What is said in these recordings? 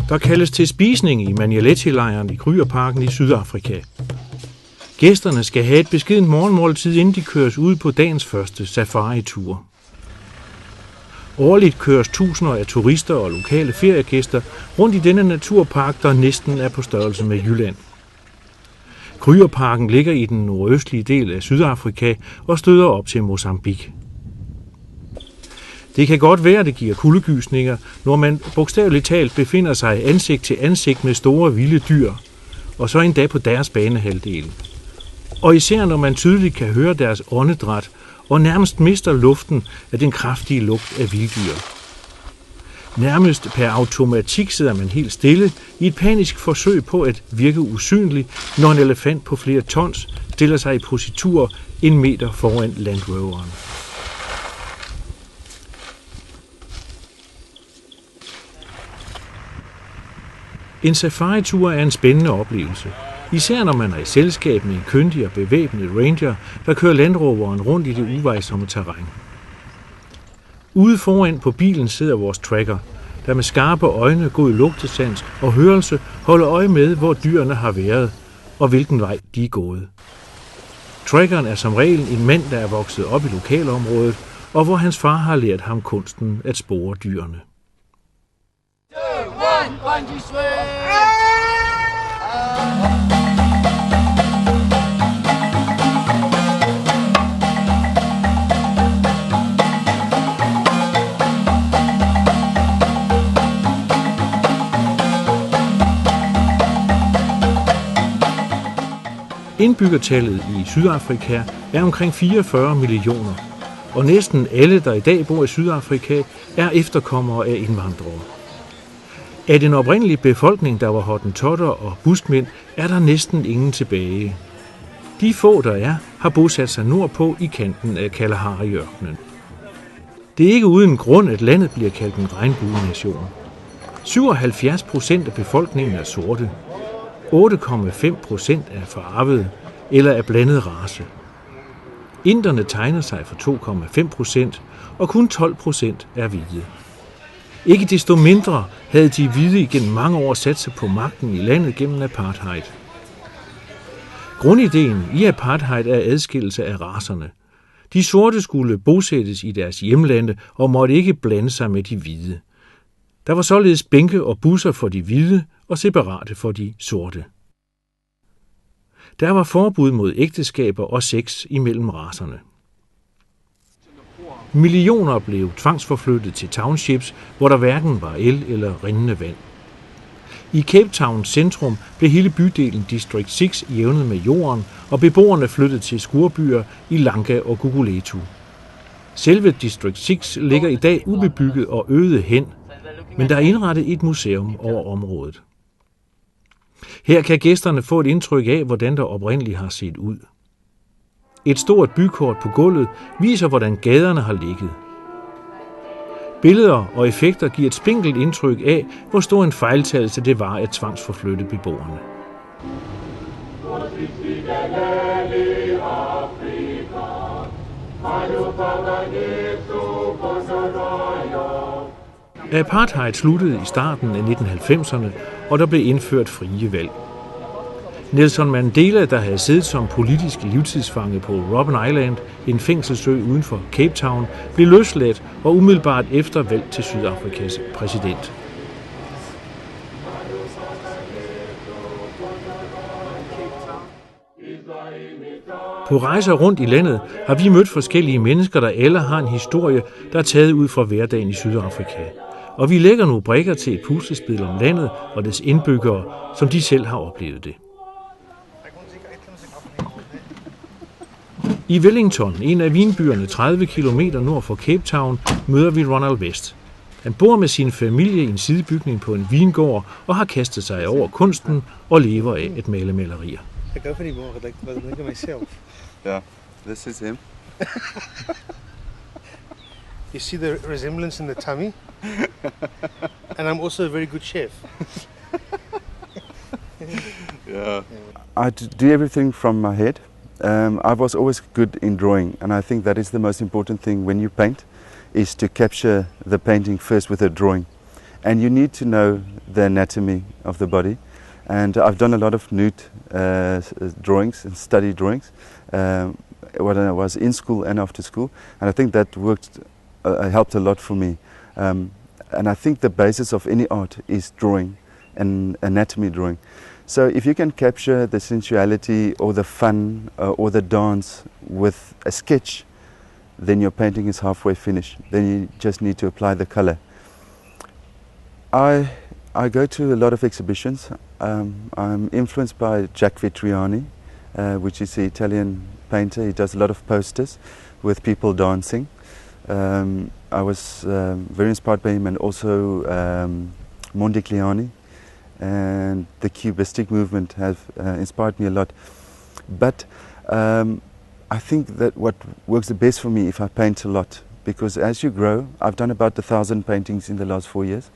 Der kaldes til spisning i Manjaleti-lejren i Höyer-Parken i Sydafrika. Gæsterne skal have et beskedent morgenmåltid, inden de køres ud på dagens første safari-tur. Årligt køres tusinder af turister og lokale feriegæster rundt i denne naturpark, der næsten er på størrelse med Jylland. Höyer-Parken ligger i den nordøstlige del af Sydafrika og støder op til Mozambique. Det kan godt være, at det giver kuldegysninger, når man bogstaveligt talt befinder sig ansigt til ansigt med store vilde dyr, og så endda på deres banehalvdel. Og især når man tydeligt kan høre deres åndedræt og nærmest mister luften af den kraftige lugt af vilddyr. Nærmest per automatik sidder man helt stille i et panisk forsøg på at virke usynlig, når en elefant på flere tons stiller sig i positur 1 meter foran Land Roveren. En safari-tur er en spændende oplevelse, især når man er i selskab med en kyndig og bevæbnet ranger, der kører Land Roveren rundt i det uvejsomme terræn. Ude foran på bilen sidder vores tracker, der med skarpe øjne, god lugtesans og hørelse holder øje med, hvor dyrene har været og hvilken vej de er gået. Trackeren er som regel en mand, der er vokset op i lokalområdet, og hvor hans far har lært ham kunsten at spore dyrene. Indbyggertallet i Sydafrika er omkring 44 millioner, og næsten alle, der i dag bor i Sydafrika, er efterkommere af indvandrere. Af den oprindelige befolkning, der var hottentotter og buskmænd, er der næsten ingen tilbage. De få, der er, har bosat sig nordpå i kanten af Kalahari-ørkenen. Det er ikke uden grund, at landet bliver kaldt en regnbuenation. 77% af befolkningen er sorte. 8,5% er farvede eller er blandet race. Inderne tegner sig for 2,5%, og kun 12% er hvide. Ikke desto mindre havde de hvide igennem mange år sat sig på magten i landet gennem apartheid. Grundideen i apartheid er adskillelse af racerne. De sorte skulle bosættes i deres hjemlande og måtte ikke blande sig med de hvide. Der var således bænke og busser for de hvide og separate for de sorte. Der var forbud mod ægteskaber og sex imellem racerne. Millioner blev tvangsforflyttet til townships, hvor der hverken var el eller rindende vand. I Cape Towns centrum blev hele bydelen District 6 jævnet med jorden, og beboerne flyttede til skurbyer i Langa og Guguletu. Selve District 6 ligger i dag ubebygget og øde hen, men der er indrettet et museum over området. Her kan gæsterne få et indtryk af, hvordan der oprindeligt har set ud. Et stort bykort på gulvet viser, hvordan gaderne har ligget. Billeder og effekter giver et spinkelt indtryk af, hvor stor en fejltagelse det var at tvangsforflytte beboerne. Apartheid sluttede i starten af 1990'erne, og der blev indført frie valg. Nelson Mandela, der havde siddet som politisk livstidsfange på Robben Island, en fængselsø uden for Cape Town, blev løsladt og umiddelbart efter valg til Sydafrikas præsident. På rejser rundt i landet har vi mødt forskellige mennesker, der alle har en historie, der er taget ud fra hverdagen i Sydafrika. Og vi lægger nu brikker til et puslespil om landet og dets indbyggere, som de selv har oplevet det. I Wellington, en af vinbyerne 30 km nord for Cape Town, møder vi Ronald West. Han bor med sin familie i en sidebygning på en vingård og har kastet sig over kunsten og lever af at male malerier. Ik hou van die morgen, dat ik denk aan myself. Yeah, this is him. You see the resemblance in the tummy? And I'm also a very good chef. Yeah. I do everything from my head. I was always good in drawing, and I think that is the most important thing when you paint, is to capture the painting first with a drawing. and you need to know the anatomy of the body. And I've done a lot of nude drawings and study drawings when I was in school and after school, and I think that helped a lot for me. And I think the basis of any art is drawing and anatomy drawing. So if you can capture the sensuality or the fun or the dance with a sketch, then your painting is halfway finished. Then you just need to apply the color. I go to a lot of exhibitions. I'm influenced by Jack Vetriani, which is an Italian painter. He does a lot of posters with people dancing. I was very inspired by him, and also Mondigliani, and the Cubistic movement have inspired me a lot. But I think that what works the best for me if I paint a lot, because as you grow, I've done about 1,000 paintings in the last 4 years.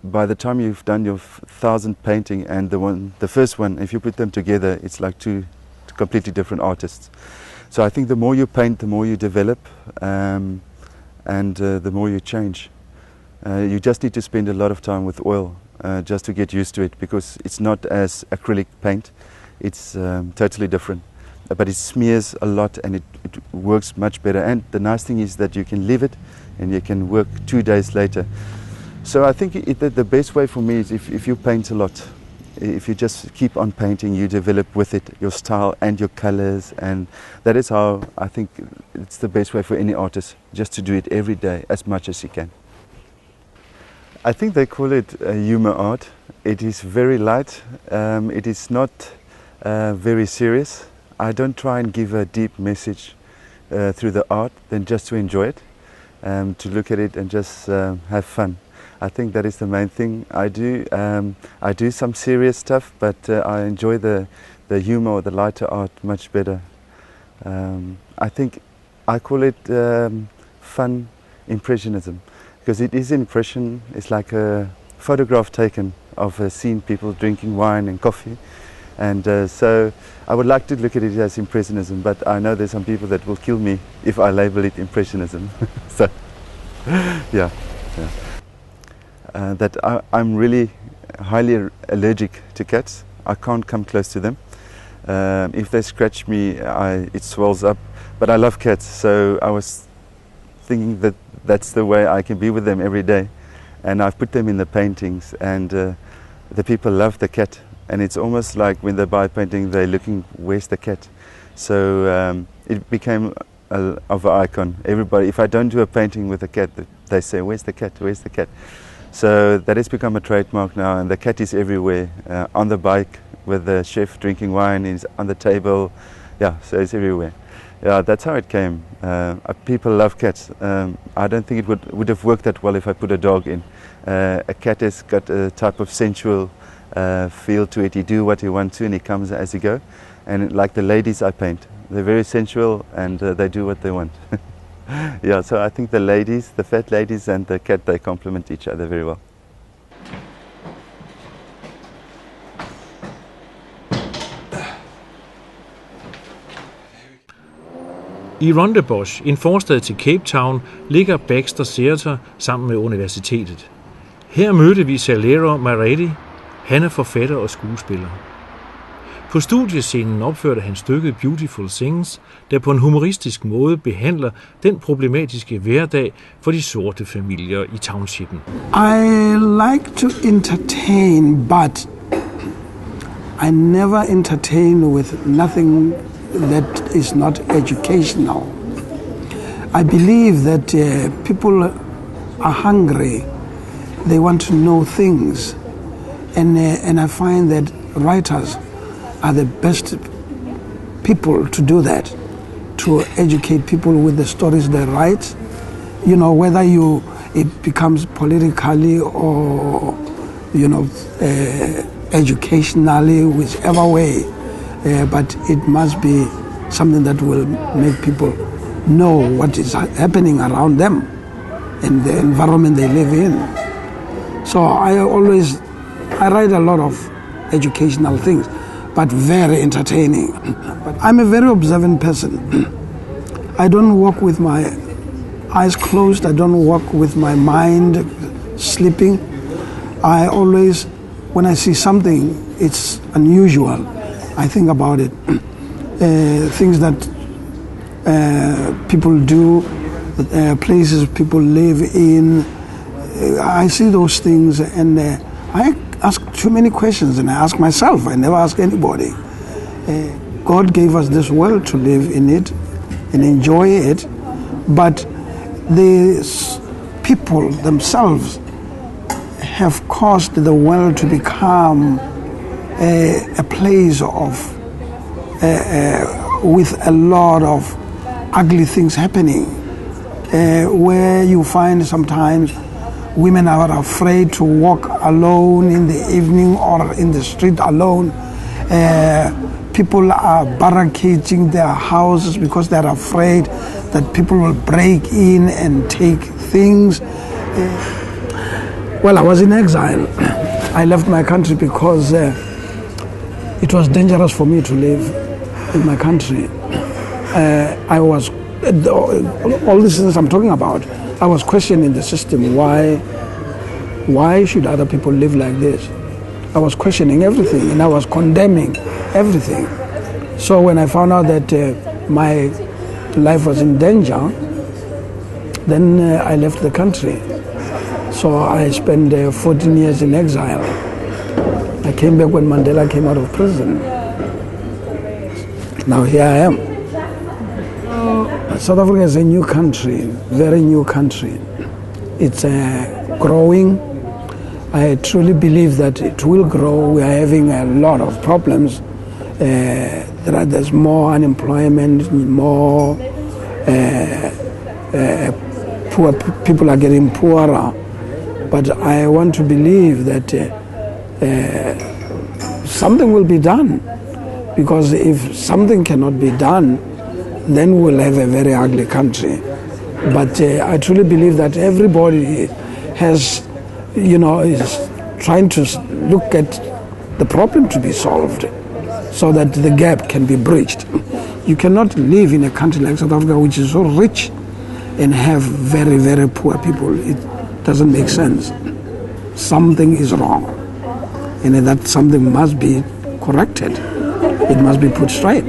By the time you've done your 1,000 painting and the first one, if you put them together, it's like two completely different artists. So I think the more you paint, the more you develop, and the more you change. You just need to spend a lot of time with oil just to get used to it, because it's not as acrylic paint. It's totally different. But it smears a lot, and it works much better. And the nice thing is that you can leave it and you can work 2 days later. So I think the best way for me is if you paint a lot. If you just keep on painting, you develop with it your style and your colors, and that is how I think it's the best way for any artist, just to do it every day as much as you can. I think they call it humor art. It is very light. It is not very serious. I don't try and give a deep message through the art, than just to enjoy it, to look at it and just have fun. I think that is the main thing. I do some serious stuff, but I enjoy the humor or the lighter art much better. I think I call it fun impressionism, because it is impression. It's like a photograph taken of a scene, people drinking wine and coffee, and so I would like to look at it as impressionism. But I know there's some people that will kill me if I label it impressionism. So yeah. That I'm really highly allergic to cats. I can't come close to them. If they scratch me, it swells up. But I love cats, so I was thinking that that's the way I can be with them every day. And I've put them in the paintings, and the people love the cat. And it's almost like when they buy a painting, they're looking, where's the cat? So it became of an icon. Everybody, if I don't do a painting with a cat, they say, where's the cat, where's the cat? So that has become a trademark now, and the cat is everywhere, on the bike with the chef drinking wine, is on the table. Yeah, so it's everywhere. Yeah, that's how it came. People love cats. I don't think it would have worked that well if I put a dog in. A cat has got a type of sensual feel to it. You do what you want to, and it comes as you go. And like the ladies I paint, they're very sensual, and they do what they want. Yeah, so I think the ladies, the fat ladies and the cat, they complement each other very well. I Rondebosch, en forstad til Cape Town, ligger Baxter Theatre sammen med universitetet. Her mødte vi Salero Maredi. Han er forfatter og skuespiller. På studiescenen opførte han stykket Beautiful Things, der på en humoristisk måde behandler den problematiske hverdag for de sorte familier i townshipen. I like to entertain, but I never entertain with nothing that is not educational. I believe that people are hungry. They want to know things. And I find that writers are the best people to do that, to educate people with the stories they write. You know, whether it becomes politically or, educationally, whichever way, but it must be something that will make people know what is happening around them and the environment they live in. So I write a lot of educational things, but very entertaining. But I'm a very observant person. I don't walk with my eyes closed. I don't walk with my mind sleeping, I always, when I see something, it's unusual, I think about it. Things that people do, places people live in, I see those things and I ask too many questions, and I ask myself, I never ask anybody. God gave us this world to live in it and enjoy it, but the people themselves have caused the world to become a place of with a lot of ugly things happening, where you find sometimes women are afraid to walk alone in the evening or in the street alone. People are barricading their houses because they're afraid that people will break in and take things. Well, I was in exile. I left my country because it was dangerous for me to live in my country. I was, all these things I'm talking about, I was questioning the system. Why should other people live like this? I was questioning everything and I was condemning everything. So when I found out that my life was in danger, then I left the country. So I spent 14 years in exile. I came back when Mandela came out of prison. Now here I am. South Africa is a new country, very new country. It's growing. I truly believe that it will grow. We are having a lot of problems. There's more unemployment, more poor people are getting poorer. But I want to believe that something will be done, because if something cannot be done, then we'll have a very ugly country. But I truly believe that everybody has, is trying to look at the problem to be solved so that the gap can be bridged. You cannot live in a country like South Africa, which is so rich, and have very, very poor people. It doesn't make sense. Something is wrong, and that something must be corrected. It must be put straight.